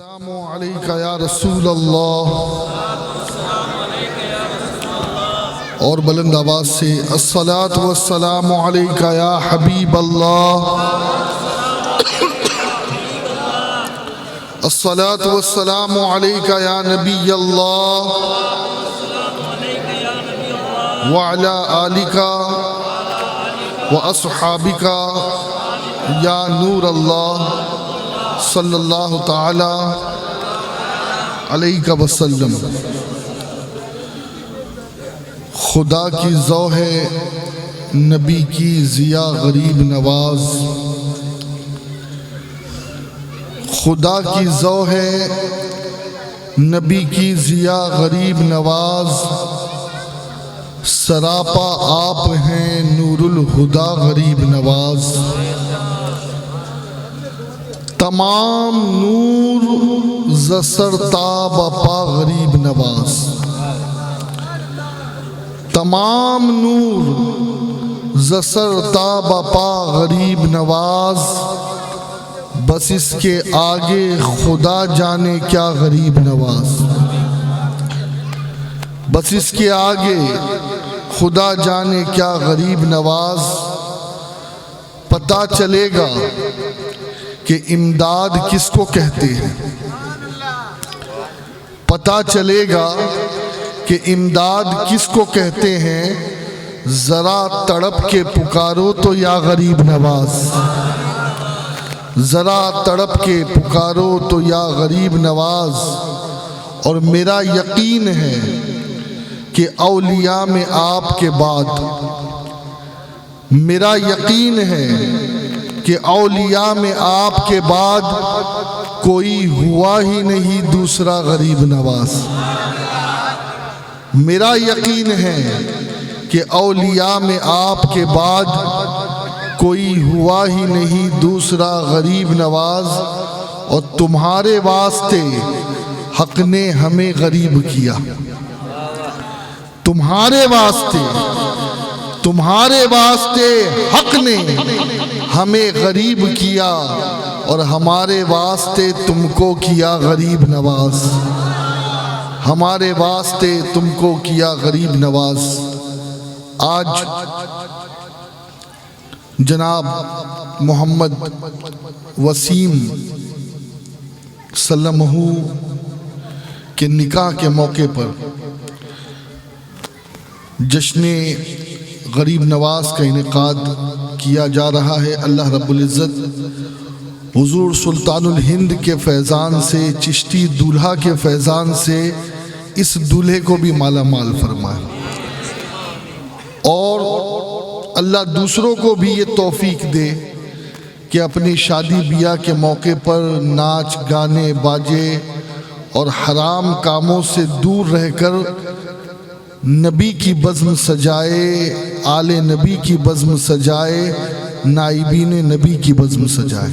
अस्सलामु अलैका या रसूल अल्लाह और बुलंद आवाज़ से अस्सलातु वस्सलामु अलैका या हबीब अल्लाह अस्सलातु वस्सलामु अलैका या नबी अल्लाह व अला आलिका व अस्हाबिका या नूर अल्लाह सल्लल्लाहु ताला अलैहि वसल्लम। खुदा की ज़ौ है नबी की ज़िया गरीब नवाज, खुदा की ज़ौ है नबी की ज़िया गरीब नवाज, सरापा आप हैं नूरुल हुदा गरीब नवाज। तमाम नूर ज़सरताब पा गरीब नवाज, तमाम नूर ज़सरताब पा गरीब नवाज, बस इसके आगे खुदा जाने क्या गरीब नवाज, बस इसके आगे खुदा जाने क्या गरीब नवाज। पता चलेगा कि इमदाद किसको कहते हैं, पता चलेगा कि इमदाद किसको कहते हैं। ज़रा तड़प के पुकारो तो या गरीब नवाज, ज़रा तड़प के पुकारो तो या गरीब नवाज। और मेरा यकीन है कि औलिया में आपके बाद, मेरा यकीन है कि औलिया में आपके बाद कोई हुआ ही नहीं दूसरा गरीब नवाज। मेरा यकीन है कि औलिया में आपके बाद कोई हुआ ही नहीं दूसरा गरीब नवाज। और तुम्हारे वास्ते हक ने हमें गरीब किया, तुम्हारे वास्ते, तुम्हारे वास्ते हक ने हमें गरीब किया और हमारे वास्ते तुमको किया गरीब नवाज, हमारे वास्ते तुमको किया गरीब नवाज। आज जनाब मोहम्मद वसीम सल्लमहू के निकाह के मौके पर जश्न गरीब नवाज का इनेकाद किया जा रहा है। अल्लाह रब्बुल इज़्ज़त हुज़ूर सुल्तानुल हिंद के फैज़ान से, चिश्ती दूल्हा के फैज़ान से इस दूल्हे को भी माला माल फरमाए और अल्लाह दूसरों को भी ये तौफीक दे कि अपनी शादी बियाह के मौके पर नाच गाने बाजे और हराम कामों से दूर रहकर नबी की बज़्म सजाए, आले नबी की बज़्म सजाए, नाइबीन नबी की बज़्म सजाए।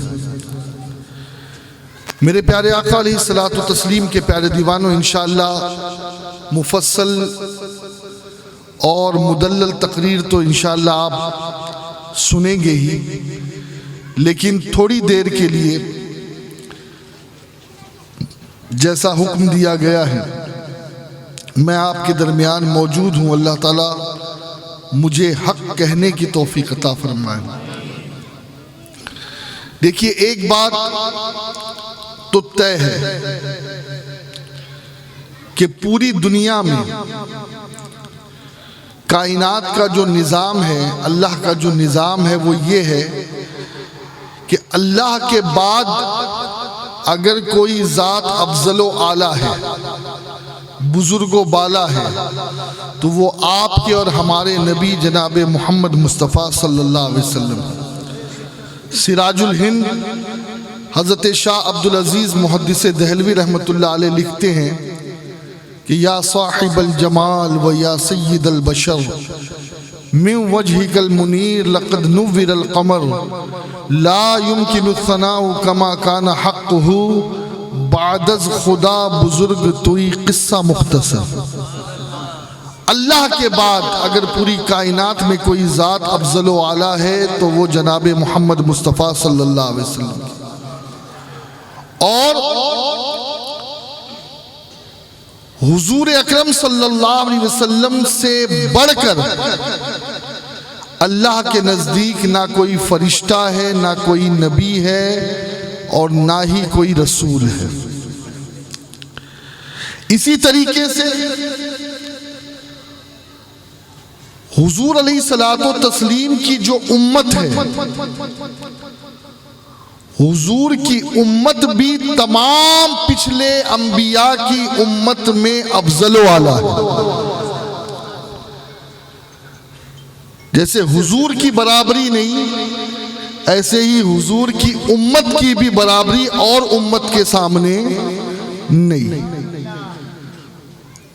मेरे प्यारे आका अलैहिस्सलातु तस्लीम के प्यारे दीवानों, इंशाअल्लाह मुफस्सल और मुदल्लल तकरीर तो इंशाअल्लाह आप सुनेंगे ही, लेकिन थोड़ी देर के लिए जैसा हुक्म दिया गया है मैं आपके दरमियान मौजूद हूँ। अल्लाह ताला मुझे हक कहने की तौफीक अता फरमाए। देखिए, एक बात तो तय है कि पूरी दुनिया में कायनात का जो निज़ाम है, अल्लाह का जो निज़ाम है वो ये है कि अल्लाह के बाद अगर कोई ज़ात अफज़ल व आला है, बुजुर्गो बाला है, तो वो आपके और हमारे नबी जनाब मोहम्मद मुस्तफ़ा सल्लल्लाहु अलैहि वसल्लम। सिराजुल हिंद हज़रत शाह अब्दुल अज़ीज़ मुहद्दिस दहलवी रहमतुल्लाह अलैह लिखते हैं कि या साहिबल जमाल व या सय्यिदल बशर मिन वजहिकल मुनीर लक़द नुव्विरल क़मर ला युमकिनु सनाउ कमा काना हक़्क़ुहु बादज़ खुदा बुजुर्ग तुई किस्सा मुख्तसर। अल्लाह के बाद अगर पूरी कायनात में कोई ज़ात अफज़ल व आला है तो वो जनाब मोहम्मद मुस्तफ़ा सल्लल्लाहु अलैहि वसल्लम। और हुजूर अकरम सल्लल्लाहु अलैहि वसल्लम से बढ़कर अल्लाह के नज़दीक ना कोई फरिश्ता है, ना कोई नबी है और ना ही कोई रसूल है। इसी तरीके से हुजूर अलैहिस्सलातो तस्लीम की जो उम्मत है, हुजूर की उम्मत भी तमाम पिछले अंबिया की उम्मत में अफजल आला है। जैसे हुजूर की बराबरी नहीं, ऐसे ही हुजूर की उम्मत की भी बराबरी और उम्मत के सामने नहीं।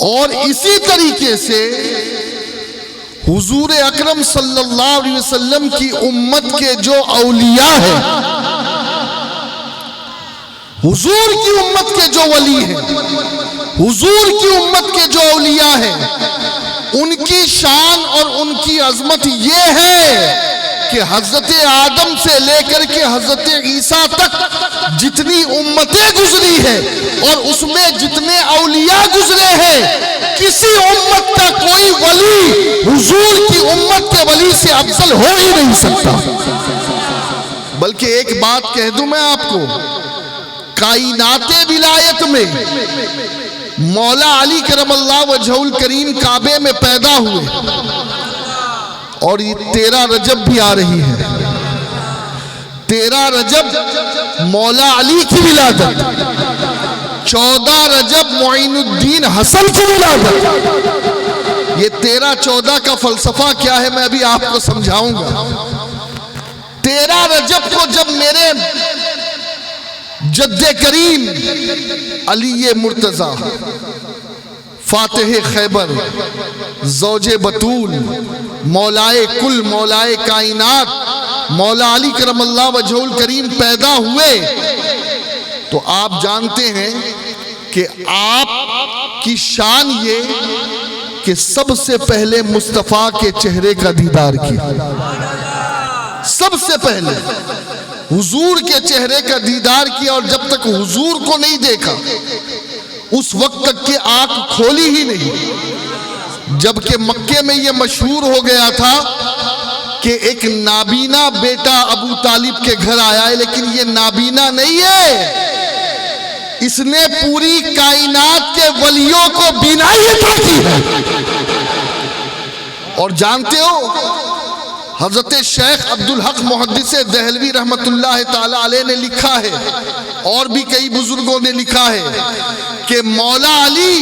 और इसी तरीके से हुजूर अकरम सल्लल्लाहु अलैहि वसल्लम की उम्मत के जो औलिया है, हुजूर की उम्मत के जो वली हैं, हुजूर की उम्मत के जो औलिया हैं, उनकी शान और उनकी अजमत ये है कि हजरत आदम से लेकर के हजरत ईसा तक जितनी उम्मतें गुजरी है और उसमें जितने औलिया गुजरे हैं, किसी उम्मत का कोई वली हुजूर की उम्मत के वली से अफजल हो ही नहीं सकता। बल्कि एक बात कह दूं मैं आपको, कायनाते विलायत में मौला अली करमल्लाहु वजहुल करीम काबे में पैदा हुए और ये 13 रजब भी आ रही है। 13 रजब मौला अली की विलादत, 14 रजब मोइनुद्दीन हसन की विलादत। ये 13-14 का फलसफा क्या है मैं अभी आपको समझाऊंगा। 13 रजब को जब मेरे जद्दे करीम अली मुर्तजा, फातिह खैबर, ज़ौजे बतूल, मौलाए कुल, मौलाए कायनात, मौला अली करमल्लाहु वजहुल करीम पैदा हुए, तो आप जानते हैं कि आप की शान ये कि सबसे पहले मुस्तफ़ा के चेहरे का दीदार किया। सबसे पहले हुजूर के चेहरे का दीदार किया और जब तक हुजूर को नहीं देखा उस वक्त तक के आंख खोली ही नहीं। जबकि मक्के में यह मशहूर हो गया था कि एक नाबीना बेटा अबू तालिब के घर आया है, लेकिन ये नाबीना नहीं है, इसने पूरी कायनात के वलियों को बीनाई अता की है। और जानते हो हजरत शेख अब्दुल हक मुहद्दिस दहलवी रहमतुल्लाह ताला अलैह ने लिखा है और भी कई बुजुर्गों ने लिखा है कि मौला अली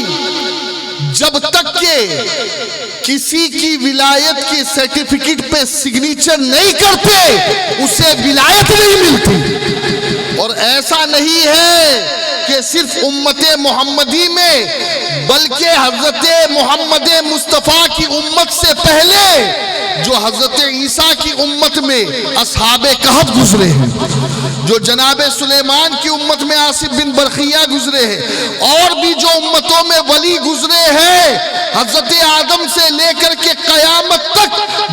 जब तक के किसी की विलायत के सर्टिफिकेट पे सिग्नेचर नहीं करते उसे विलायत नहीं मिलती। और ऐसा नहीं है कि सिर्फ उम्मते मोहम्मदी में, बल्कि हजरत मोहम्मद मुस्तफ़ा की उम्मत से पहले जो हजरत ईसा की उम्मत में असहाबे कहफ गुजरे हैं, जो जनाबे सुलेमान की उम्मत में आसिफ बिन बरखिया गुजरे हैं, और भी जो उम्मतों में वली गुजरे हैं, हजरत आदम से लेकर के कयामत तक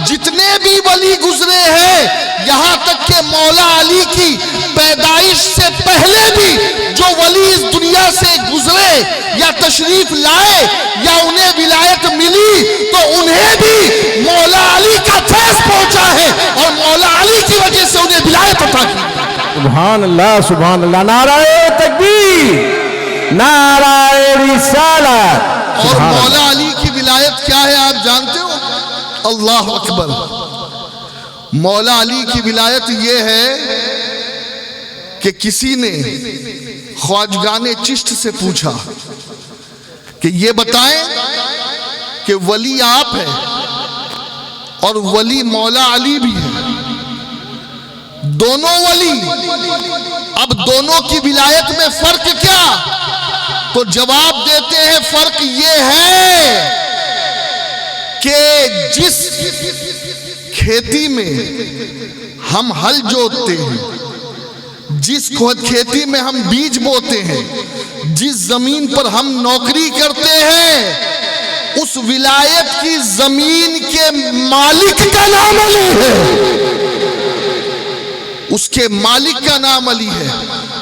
जितने भी वली गुजरे हैं, यहाँ तक के मौला अली की पैदाइश से पहले भी जो वली इस दुनिया से गुजरे या तशरीफ लाए या उन्हें विलायत मिली, तो उन्हें भी मौला अली का फैज़ पहुंचा है और मौला अली की वजह से उन्हें विलायत अता की। सुभान अल्लाह, सुभान अल्लाह, नाराए तकबीर, नाराए रिसालत। और मौला अली की विलायत क्या है आप जानते हो? अल्लाह अकबर। मौला अली की विलायत ये है कि किसी ने ख्वाजगाने चिश्त से पूछा कि ये बताएं कि वली आप हैं और वली मौला अली भी है, दोनों वली, अब दोनों की विलायत में फर्क क्या? तो जवाब देते हैं फर्क ये है कि जिस खेती में हम हल जोतते हैं, जिस खेती में हम बीज बोते हैं, जिस जमीन पर हम नौकरी करते हैं, उस विलायत की जमीन के मालिक का नाम अली है, उसके मालिक का नाम अली है।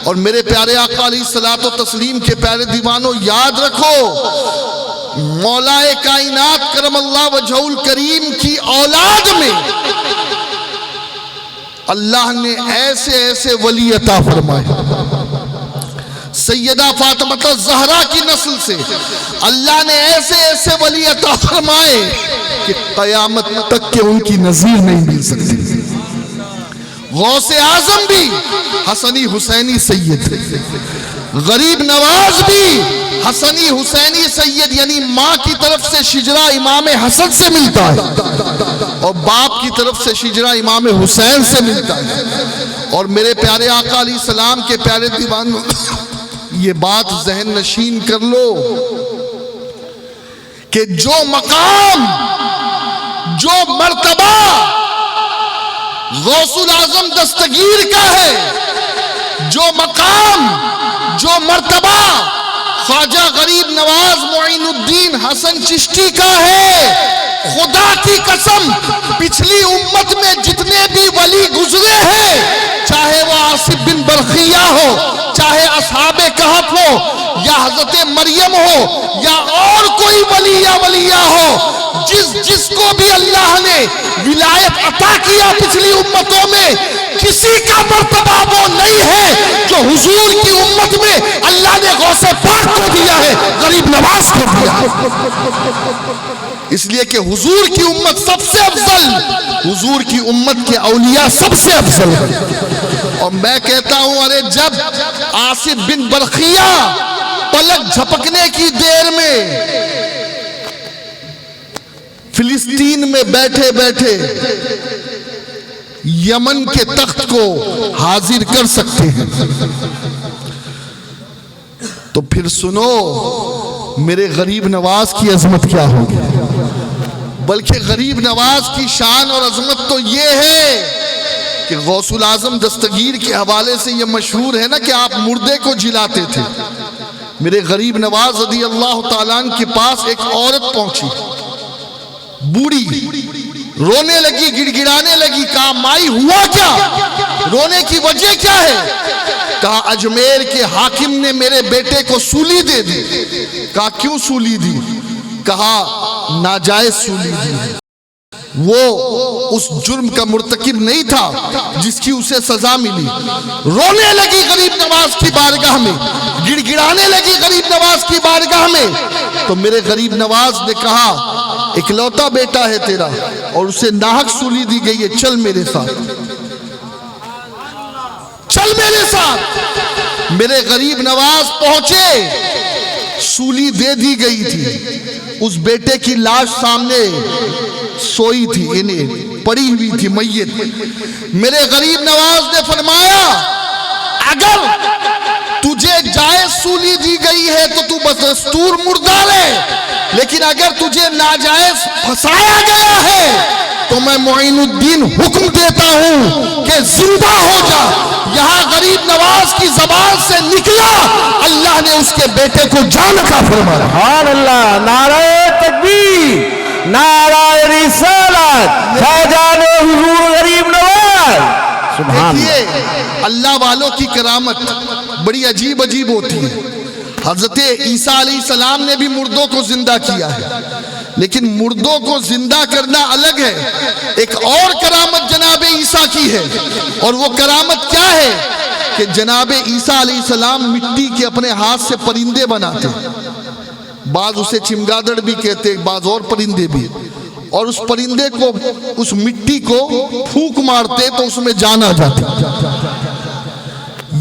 और मेरे प्यारे आका अलैहिस्सलातो तस्लीम के प्यारे दीवानों, याद रखो मौलाए कायनात करमल्लाह वजहुल करीम की औलाद में अल्लाह ने ऐसे ऐसे वली अता फरमाए। सैयदा फातिमा ज़हरा की नस्ल से अल्लाह ने ऐसे ऐसे वली अता फरमाए कि क़यामत तक के उनकी नज़ीर नहीं मिल सकती। गौसे आजम भी हसनी हुसैनी सैयद, गरीब नवाज भी हसनी हुसैनी सैयद, यानी माँ की तरफ से शिजरा इमाम हसन से मिलता है और बाप की तरफ से शिजरा इमाम हुसैन से मिलता है। और मेरे प्यारे आका अलैहिस्सलाम के प्यारे दीवानों, ये बात जहन नशीन कर लो कि जो मकाम, जो मर्तबा गौसुल आजम दस्तगीर का है, जो मकाम, जो मर्तबा ख्वाजा गरीब नवाज मोइनुद्दीन हसन चिश्ती का है, खुदा की कसम पिछली उम्मत में जितने भी वली गुजरे हैं, चाहे वो आसिफ बिन बरखिया हो, चाहे असहाबे कहफ हो, या हजरत मरियम हो, या और कोई वली या वलिया हो, जिसको भी अल्लाह ने विलायत अता किया पिछली उम्मतों में, किसी का मर्तबा वो नहीं है जो हुजूर की उम्मत में अल्लाह ने गौसे पाक को दिया है, गरीब नवाज को दिया है। इसलिए कि हुजूर की उम्मत सबसे अफजल, हुजूर की उम्मत के औलिया सबसे अफजल है। और मैं कहता हूं, अरे जब आसिफ बिन बरखिया पलक झपकने की देर में फिलिस्तीन में बैठे बैठे यमन के तख्त को हाजिर कर सकते हैं, तो फिर सुनो मेरे गरीब नवाज की अजमत क्या होगी। बल्कि गरीब नवाज की शान और अजमत तो ये है कि गौसुल आजम दस्तगीर के हवाले से ये मशहूर है ना कि आप मुर्दे को जिलाते थे। मेरे गरीब नवाज रज़ी अल्लाह ताला अन्हु के पास एक औरत पहुंची, बूढ़ी, रोने लगी, गिड़गिड़ाने लगी। कहा माई हुआ क्या, रोने की वजह क्या है? कहा अजमेर के हाकिम ने मेरे बेटे को सूली दे दी। कहा क्यों सूली दी? कहा नाजायज सूली दी, वो उस जुर्म का मुर्तकिब नहीं था जिसकी उसे सजा मिली। रोने लगी गरीब नवाज की बारगाह में, गिड़गिड़ाने लगी गरीब नवाज की बारगाह में। तो मेरे गरीब नवाज ने कहा इकलौता बेटा है तेरा और उसे नाहक सूली दी गई है, चल मेरे साथ, चल मेरे साथ। मेरे गरीब नवाज पहुंचे, सूली दे दी गई थी, उस बेटे की लाश सामने सोई थी, इन्हें पड़ी हुई थी मैयत। मेरे गरीब नवाज ने फरमाया अगर तुझे जायज सूली दी गई है तो तू बदस्तूर मुर्दा है, लेकिन अगर तुझे नाजायज फंसाया गया है तो मैं मोइनुद्दीन हुक्म देता हूं कि जिंदा हो जा। यहां गरीब नवाज की जबान से निकला, अल्लाह ने उसके बेटे को जान का फरमाया। सुभान अल्लाह, नारे तकबीर, नारे रिसालत, फैजाने हुजूर गरीब नवाज। सुभान देखिए अल्लाह वालों की करामत बड़ी अजीब अजीब होती है। हजरत ईसा अलैहिस्सलाम ने भी मुर्दों को जिंदा किया है, लेकिन मुर्दों को जिंदा करना अलग है। एक और करामत जनाबे ईसा की है, और वो करामत क्या है कि जनाबे ईसा अलैहिस्सलाम मिट्टी के अपने हाथ से परिंदे बनाते, बाज उसे चिमगादड़ भी कहते, बाज और परिंदे भी, और उस परिंदे को, उस मिट्टी को फूंक मारते तो उसमें जान आ जाती।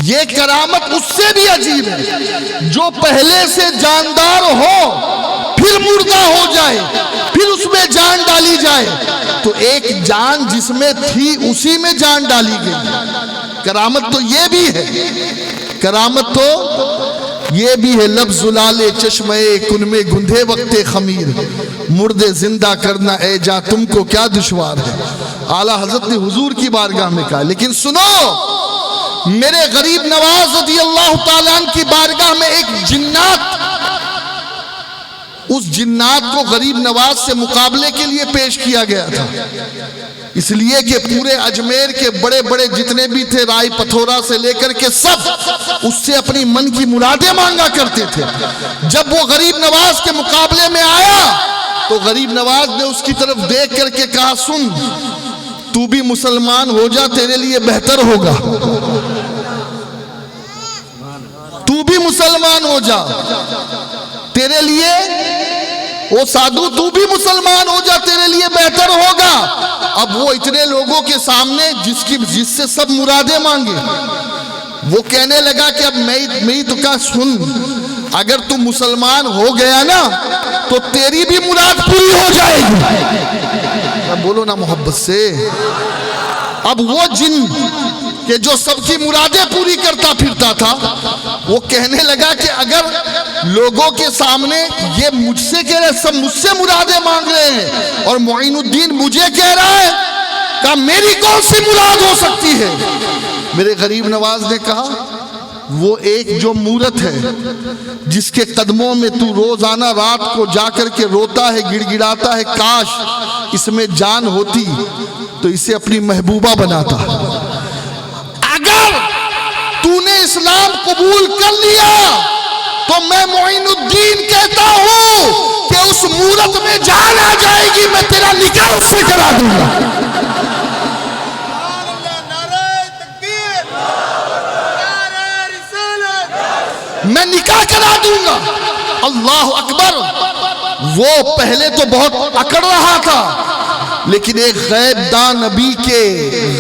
ये करामत उससे भी अजीब है, जो पहले से जानदार हो फिर मुर्दा हो जाए, फिर उसमें जान डाली जाए, तो एक जान जिसमें थी उसी में जान डाली गई। करामत तो ये भी है, करामत तो ये भी है। लफ्ज़ुलाले चश्मे कुन में गुंधे वक्ते खमीर, मुर्दे जिंदा करना ए जा तुमको क्या दुश्वार है। आला हजरत ने हुजूर की बारगाह में कहा। लेकिन सुनो, मेरे गरीब नवाज रज़ी अल्लाह ताला अन्हु की बारगाह में एक जिन्नात उस जिन्नात को गरीब नवाज से मुकाबले के लिए पेश किया गया था, इसलिए कि पूरे अजमेर के बड़े बड़े जितने भी थे, राय पथोरा से लेकर के सब उससे अपनी मन की मुरादें मांगा करते थे। जब वो गरीब नवाज के मुकाबले में आया तो गरीब नवाज ने उसकी तरफ देख करके कहा, सुन तू भी मुसलमान हो जा, तेरे लिए बेहतर होगा, तू भी मुसलमान हो जा, तेरे लिए, ओ साधु तू भी मुसलमान हो जा, तेरे लिए बेहतर होगा। अब वो इतने लोगों के सामने जिससे सब मुरादें मांगे, वो कहने लगा कि अब मेरी तो कहा, सुन अगर तू मुसलमान हो गया ना तो तेरी भी मुराद पूरी हो जाएगी। अब बोलो ना मोहब्बत से। अब वो जिन कि जो सबकी मुरादें पूरी करता फिरता था, वो कहने लगा कि अगर लोगों के सामने ये मुझसे कह रहे, सब मुझसे मुरादें मांग रहे हैं और मोइनुद्दीन मुझे कह रहा है, कहा मेरी कौन सी मुराद हो सकती है। मेरे गरीब नवाज ने कहा, वो एक जो मूरत है जिसके कदमों में तू रोजाना रात को जाकर के रोता है, गिड़गिड़ाता है, काश इसमें जान होती तो इसे अपनी महबूबा बनाता। अगर तूने इस्लाम कबूल कर लिया तो मैं मोइनुद्दीन कहता हूं कि उस मूरत में जान आ जाएगी, मैं तेरा निकाह उससे करा दूंगा। मैं निकाह करा दूंगा। अल्लाह अकबर। वो पहले तो बहुत अकड़ रहा था, लेकिन एक गैब दां नबी के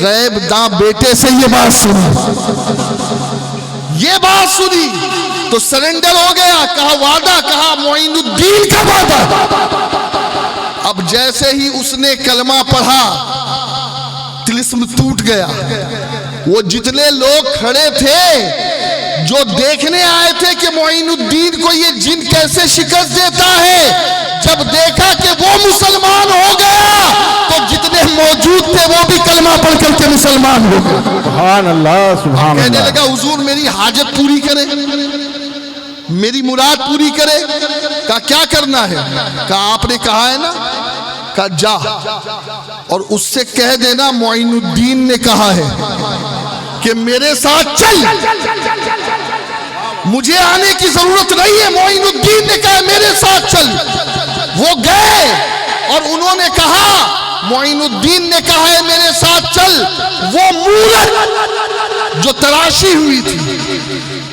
गैब दां बेटे से ये बात सुनी तो सरेंडर हो गया। कहा वादा, कहा मोइनुद्दीन का वादा। अब जैसे ही उसने कलमा पढ़ा, तिलिस्म टूट गया। वो जितने लोग खड़े थे जो देखने आए थे कि मोइनुद्दीन को ये जिन कैसे शिकस्त देता है, जब देखा कि वो मुसलमान हो गया तो जितने मौजूद थे वो भी कलमा पढ़ करके मुसलमान हो गए। सुभान अल्लाह, सुभान अल्लाह। कहने लगा, हुजूर मेरी हाजत पूरी करे, मेरी मुराद पूरी करे। कहा क्या करना है? कहा आपने कहा है ना, कहा जा और उससे कह देना मोइनुद्दीन ने कहा है कि मेरे साथ चल, मुझे आने की जरूरत नहीं है, मोइनुद्दीन ने कहा मेरे साथ चल। वो गए और उन्होंने कहा, मोइनुद्दीन ने कहा है मेरे साथ चल। वो मूरत जो तराशी हुई थी,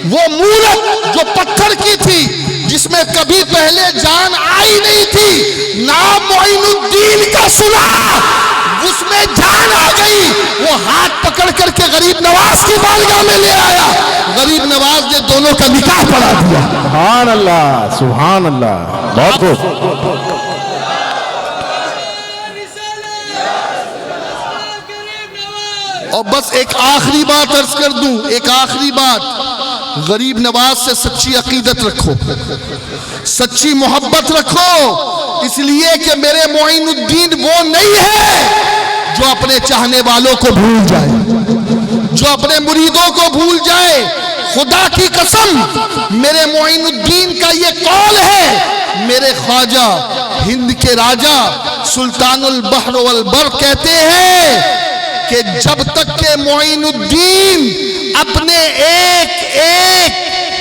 वो मूरत जो पत्थर की थी, जिसमें कभी पहले जान आई नहीं थी, नाम मोइनुद्दीन का सुना, उसमें जान आ गई। वो हाथ पकड़ करके गरीब नवाज की बारगाह में ले आया। गरीब नवाज ने दोनों का निकाह पढ़ा दिया। सुभान अल्लाह, सुभान अल्लाह। बहुत खूब। और बस एक आखिरी बात अर्ज कर दूं, एक आखिरी बात, गरीब नवाज से सच्ची अकीदत रखो, सच्ची मोहब्बत रखो, इसलिए कि मेरे मोइनुद्दीन वो नहीं है जो अपने चाहने वालों को भूल जाए, जो अपने मुरीदों को भूल जाए। खुदा की कसम, मेरे मोइनुद्दीन का ये कौल है। मेरे ख्वाजा हिंद के राजा सुल्तानुल बहर वल बर कहते हैं कि जब तक के मोइनुद्दीन अपने एक एक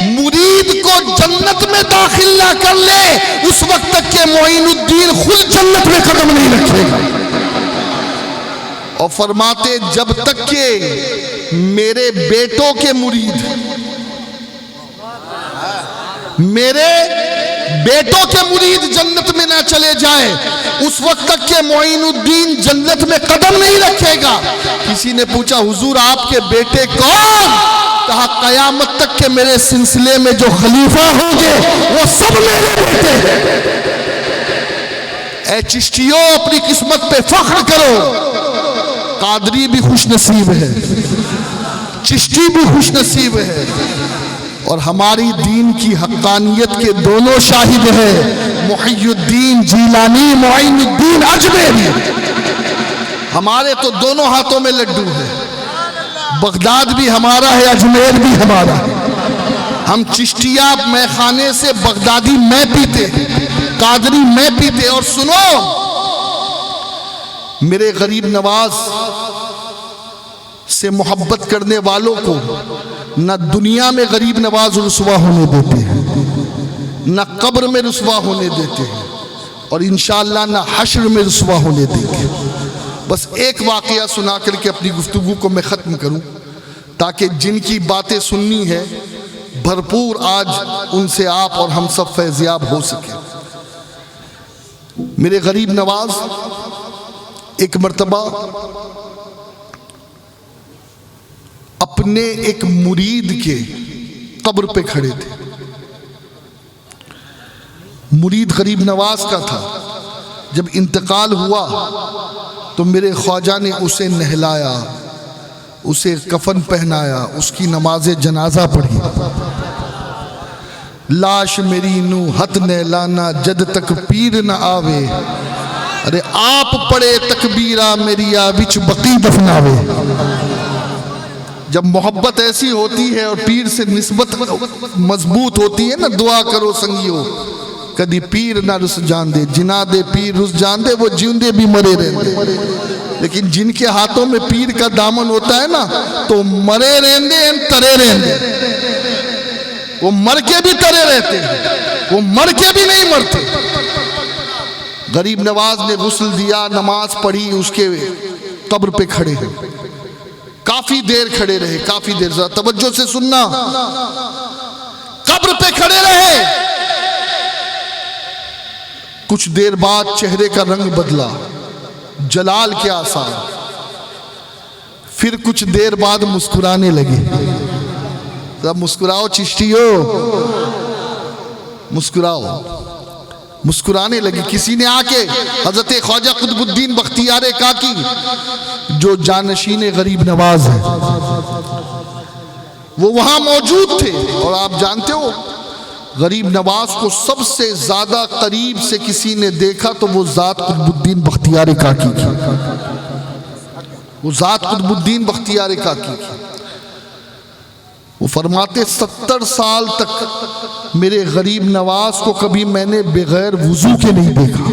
मुरीद को जन्नत में दाखिल ना कर ले, उस वक्त तक के मोइनुद्दीन खुद जन्नत में कदम नहीं रखेगा। और फरमाते, जब तक के मेरे बेटों के मुरीद, मेरे बेटों के मुरीद जन्नत में ना चले जाए, उस वक्त तक के मोइनुद्दीन जन्नत में कदम नहीं रखेगा। किसी ने पूछा, हुजूर आपके बेटे कौन? कहा कयामत तक के मेरे सिलसिले में जो खलीफा होंगे वो सब मेरे बेटे। ऐ चिश्तियों, अपनी किस्मत पे फख्र करो। कादरी भी खुश नसीब है, चिश्ती भी खुश नसीब है, और हमारी दीन की हक्कानियत के दोनों शाहिद है, मुहियुद्दीन जीलानी, मोइनुद्दीन अजमेरी। हमारे तो दोनों हाथों में लड्डू है। बगदाद भी हमारा है, अजमेर भी हमारा है। हम चिश्तिया मैखाने से बगदादी मैं पीते, कादरी मैं पीते। और सुनो, मेरे गरीब नवाज से मोहब्बत करने वालों को न दुनिया में गरीब नवाज रुसवा होने देते हैं, न कब्र में रुसवा होने देते हैं, और इंशाअल्लाह न हश्र में रुसवा होने देंगे। बस एक वाकया सुना करके अपनी गुफ्तगू को मैं ख़त्म करूं, ताकि जिनकी बातें सुननी है भरपूर आज उनसे आप और हम सब फैज़याब हो सके। मेरे गरीब नवाज एक मर्तबा अपने एक मुरीद के कब्र पे खड़े थे। मुरीद गरीब नवाज का था। जब इंतकाल हुआ तो मेरे ख्वाजा ने उसे नहलाया, उसे कफन पहनाया, उसकी नमाज जनाजा पढ़ी। लाश मेरी नू हथ नहलाना जद तक पीर न आवे, अरे आप पढ़े तकबीरा मेरिया विच बकी दफनावे। जब मोहब्बत ऐसी होती है और पीर से निस्बत मजबूत होती है ना, दुआ करो संगियो कदी पीर ना रुस जान दे, जिना दे पीर रुस जान दे, वो जिंदे भी मरे रहते। लेकिन जिनके हाथों में पीर का दामन होता है ना, तो मरे रहते तरे रहते, वो मर के भी तरे रहते हैं, वो मर के भी नहीं मरते। गरीब नवाज ने गुस्ल दिया, नमाज पढ़ी, उसके कब्र पे खड़े हैं, काफी देर खड़े रहे, काफी देर। जरा तवज्जो से सुनना, कब्र पे खड़े रहे। कुछ देर बाद चेहरे का रंग बदला, जलाल के आसार। फिर कुछ देर बाद मुस्कुराने लगे। तब मुस्कुराओ चिश्तियो, मुस्कुराओ। मुस्कुराने लगे। किसी ने आके हजरत ख्वाजा कुतुबुद्दीन बख्तियार काकी, जो जानशीन गरीब नवाज है, वो वहां मौजूद थे। और आप जानते हो, गरीब नवाज को सबसे ज्यादा करीब से किसी ने देखा तो वो जात कुतुबुद्दीन बख्तियार काकी की, वो जात कुतुबुद्दीन बख्तियार काकी की। वो फरमाते 70 साल तक मेरे गरीब नवाज को कभी मैंने बगैर वुजू के नहीं देखा।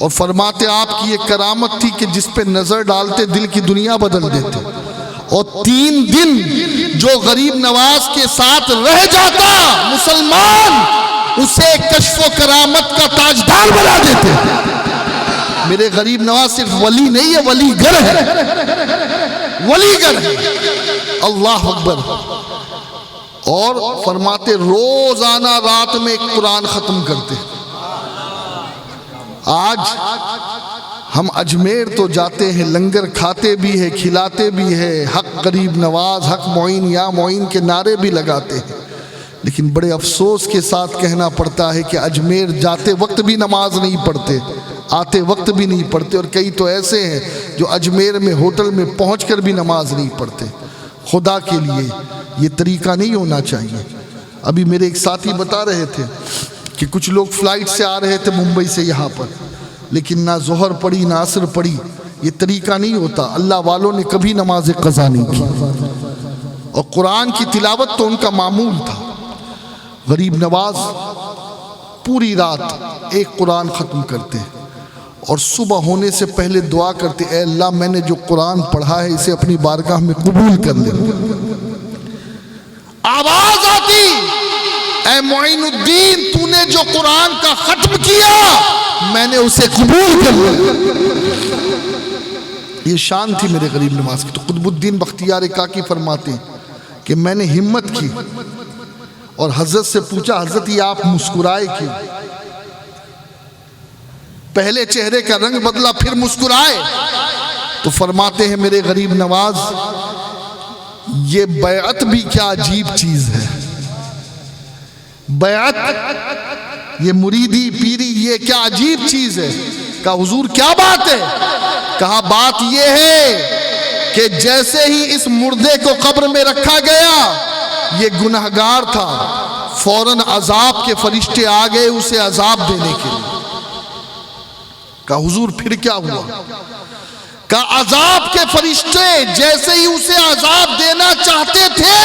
और फरमाते आपकी ये करामत थी कि जिस पे नजर डालते दिल की दुनिया बदल देते। और 3 दिन जो गरीब नवाज के साथ रह जाता मुसलमान, उसे कश्फो करामत का ताजदार बना देते। मेरे गरीब नवाज सिर्फ वली नहीं है, वलीगर है, वलीगर है। अल्लाह अकबर। और फरमाते रोजाना रात में एक कुरान खत्म करते। आज हम अजमेर तो जाते हैं, लंगर खाते भी है, खिलाते भी है, हक गरीब नवाज, हक मोइन या मोइन के नारे भी लगाते हैं। लेकिन बड़े अफसोस के साथ कहना पड़ता है कि अजमेर जाते वक्त भी नमाज नहीं पढ़ते, आते वक्त भी नहीं पढ़ते। और कई तो ऐसे हैं जो अजमेर में होटल में पहुंचकर भी नमाज नहीं पढ़ते। खुदा के लिए ये तरीका नहीं होना चाहिए। अभी मेरे एक साथी बता रहे थे कि कुछ लोग फ्लाइट से आ रहे थे मुंबई से यहाँ पर, लेकिन ना जोहर पढ़ी ना असर पढ़ी। ये तरीका नहीं होता। अल्लाह वालों ने कभी नमाज क़ज़ा नहीं की, और कुरान की तिलावत तो उनका मामूल था। गरीब नवाज पूरी रात एक कुरान ख़त्म करते और सुबह होने से पहले दुआ करते, ऐ अल्लाह मैंने जो कुरान पढ़ा है इसे अपनी बारगाह में कबूल कर ले। आवाज आती, ऐ मोइनुद्दीन तूने जो कुरान का खत्म किया मैंने उसे कबूल कर लिया। ये शान थी मेरे गरीब नवाज की। तो कुतुबुद्दीन बख्तियार काकी फरमाते कि मैंने हिम्मत की और हजरत से पूछा, हजरत ये आप मुस्कुराए क्यों? पहले चेहरे का रंग बदला फिर मुस्कुराए। तो फरमाते हैं मेरे गरीब नवाज, ये बैअत भी क्या अजीब चीज है। बैअत, ये मुरीदी पीरी, ये क्या अजीब चीज है। कहा हुजूर क्या बात है? कहा बात ये है कि जैसे ही इस मुर्दे को कब्र में रखा गया, ये गुनहगार था, फौरन अजाब के फरिश्ते आ गए उसे अजाब देने के लिए। कहा हुजूर फिर क्या हुआ? कहा अजाब के फरिश्ते जैसे ही उसे अजाब देना चाहते थे,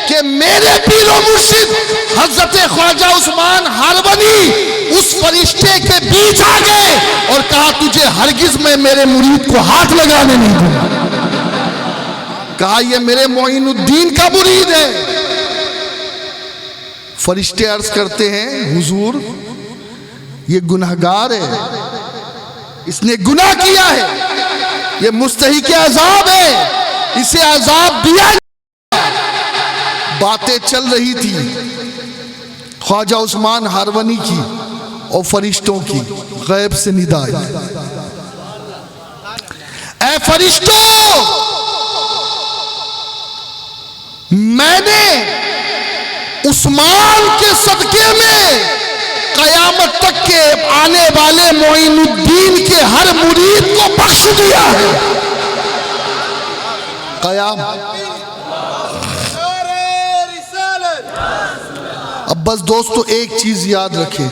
कि मेरे पीरो मुर्शिद हजरत ख्वाजा उस्मान हारवनी उस फरिश्ते के बीच आ गए और कहा तुझे हरगिज में मेरे मुरीद को हाथ लगाने नहीं दूंगा। कहा ये मेरे मोइनुद्दीन का मुरीद है। फरिश्ते अर्ज करते हैं हुजूर ये गुनहगार है, इसने गुनाह किया है, ये मुस्तहिक अज़ाब है, इसे अज़ाब दिया। बातें चल रही थी ख्वाजा उस्मान हारवनी की और फरिश्तों की। गैब से निदा आई, ऐ फरिश्तों, मैंने उस्मान के सदके में कयामत तक के आने वाले मोइनुद्दीन के हर मुरीद को बख्श दिया है। अब बस दोस्तों एक चीज याद रखें,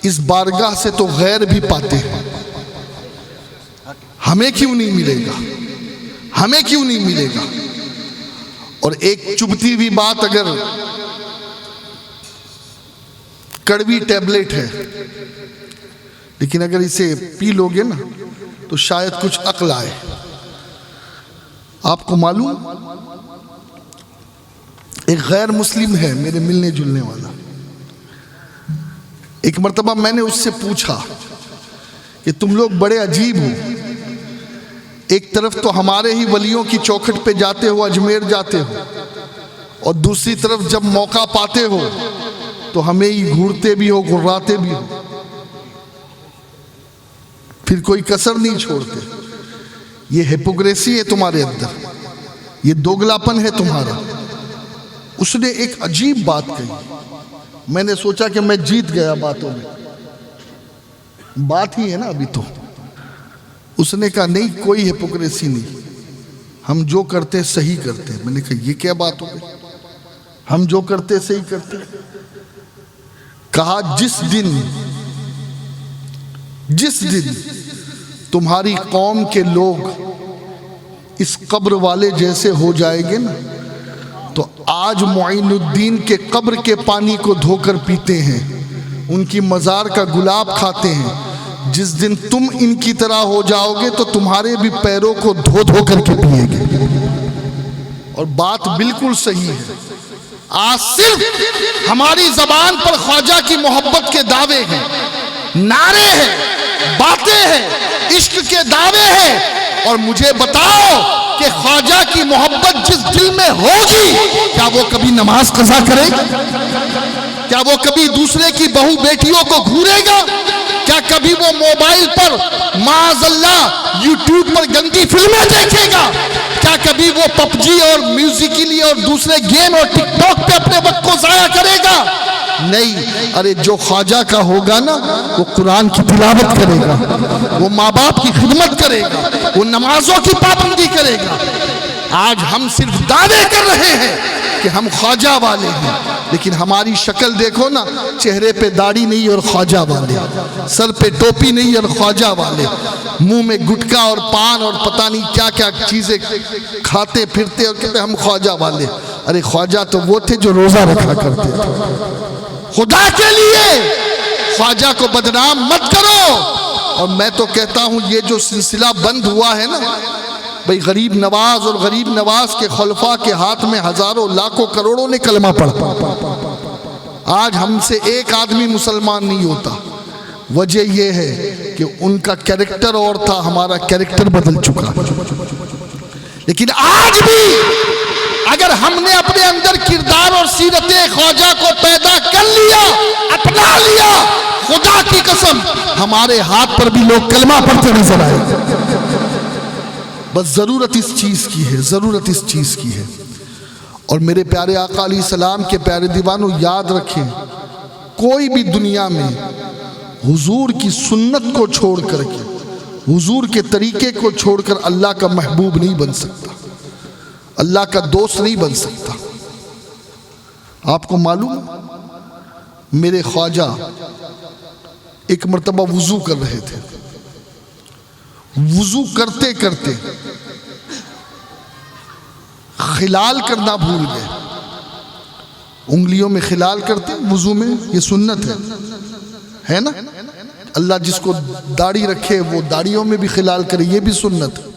इस बारगाह से तो गैर भी पाते हैं, हमें क्यों नहीं मिलेगा? हमें क्यों नहीं मिलेगा? और एक चुभती हुई बात, अगर कड़वी टैबलेट है लेकिन अगर इसे पी लोगे ना तो शायद कुछ अक्ल आए। आपको मालूम, एक गैर मुस्लिम है मेरे मिलने जुलने वाला, एक मर्तबा मैंने उससे पूछा कि तुम लोग बड़े अजीब हो, एक तरफ तो हमारे ही वलियों की चौखट पे जाते हो, अजमेर जाते हो, और दूसरी तरफ जब मौका पाते हो तो हमें ही घूरते भी हो, गुर्राते भी हो, फिर कोई कसर नहीं छोड़ते। ये हिपोक्रेसी है तुम्हारे अंदर, ये दोगलापन है तुम्हारा। उसने एक अजीब बात कही, मैंने सोचा कि मैं जीत गया बातों में, बात ही है ना अभी तो। उसने कहा नहीं, कोई हिपोक्रेसी नहीं, हम जो करते सही करते। मैंने कहा ये क्या बात हो गई, हम जो करते सही करते? कहा जिस दिन तुम्हारी कौम के लोग इस कब्र वाले जैसे हो जाएंगे ना, तो आज मोइनुद्दीन के कब्र के पानी को धोकर पीते हैं, उनकी मज़ार का गुलाब खाते हैं, जिस दिन तुम इनकी तरह हो जाओगे तो तुम्हारे भी पैरों को धो धो करके पिएंगे। और बात बिल्कुल सही है। आज सिर्फ हमारी जबान पर ख्वाजा की मोहब्बत के दावे हैं, नारे हैं, बातें हैं, इश्क के दावे हैं। और मुझे बताओ कि ख्वाजा की मोहब्बत जिस दिल में होगी, क्या वो कभी नमाज कज़ा करेगा? क्या वो कभी दूसरे की बहू बेटियों को घूरेगा? क्या कभी वो मोबाइल पर माअज़ल्लाह यूट्यूब पर गंदी फिल्में देखेगा? क्या कभी वो पबजी और म्यूजिकली और दूसरे गेम और टिकटॉक पे अपने वक्त को जाया करेगा? नहीं। अरे जो ख्वाजा का होगा ना, वो कुरान की तिलावत करेगा, वो माँ बाप की खिदमत करेगा, वो नमाजों की पाबंदी करेगा। आज हम सिर्फ दावे कर रहे हैं कि हम ख्वाजा वाले हैं, लेकिन हमारी शक्ल देखो ना, चेहरे पे दाढ़ी नहीं और ख्वाजा वाले, सर पे टोपी नहीं और ख्वाजा वाले, मुंह में गुटखा और पान और पता नहीं क्या क्या चीजें खाते फिरते और कहते हम ख्वाजा वाले। अरे ख्वाजा तो वो थे जो रोजा रखा करते थे। खुदा के लिए ख्वाजा को बदनाम मत करो। और मैं तो कहता हूं ये जो सिलसिला बंद हुआ है ना भाई, गरीब नवाज और गरीब नवाज के खुलफा के हाथ में हजारों लाखों करोड़ों ने कलमा पढ़ा। आज हमसे एक आदमी मुसलमान नहीं होता। वजह यह है कि उनका कैरेक्टर और था, हमारा कैरेक्टर बदल चुका। लेकिन आज भी अगर हमने अपने अंदर किरदार और सीरत ख्वाजा को पैदा कर लिया, अपना लिया, खुदा की कसम हमारे हाथ पर भी लोग कलमा पढ़ते नजर आए। बस जरूरत इस चीज की है, जरूरत इस चीज की है। और मेरे प्यारे आका अलैहिस्सलाम के प्यारे दीवानों, याद रखें, कोई भी दुनिया में हुजूर की सुन्नत को छोड़ करके, हुजूर के तरीके को छोड़कर अल्लाह का महबूब नहीं बन सकता, अल्लाह का दोस्त नहीं बन सकता। आपको मालूम, मेरे ख्वाजा एक मर्तबा वुजू कर रहे थे, वुजू करते करते खिलाल करना भूल गए। उंगलियों में खिलाल करते वुजू में, ये सुन्नत है ना। अल्लाह जिसको दाढ़ी रखे वो दाढ़ियों में भी खिलाल करे, ये भी सुन्नत है।